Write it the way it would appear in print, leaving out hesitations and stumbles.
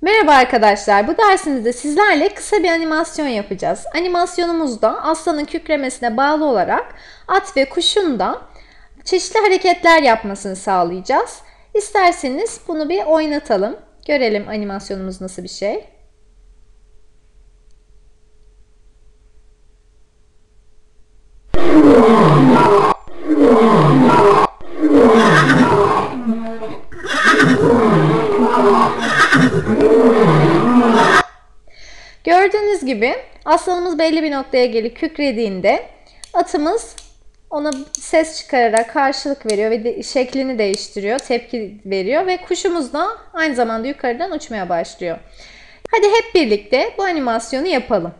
Merhaba arkadaşlar, bu dersimizde sizlerle kısa bir animasyon yapacağız. Animasyonumuzda aslanın kükremesine bağlı olarak at ve kuşun da çeşitli hareketler yapmasını sağlayacağız. İsterseniz bunu bir oynatalım. Görelim animasyonumuz nasıl bir şey. Gördüğünüz gibi aslanımız belli bir noktaya gelip kükrediğinde atımız ona ses çıkararak karşılık veriyor ve şeklini değiştiriyor, tepki veriyor ve kuşumuz da aynı zamanda yukarıdan uçmaya başlıyor. Hadi hep birlikte bu animasyonu yapalım.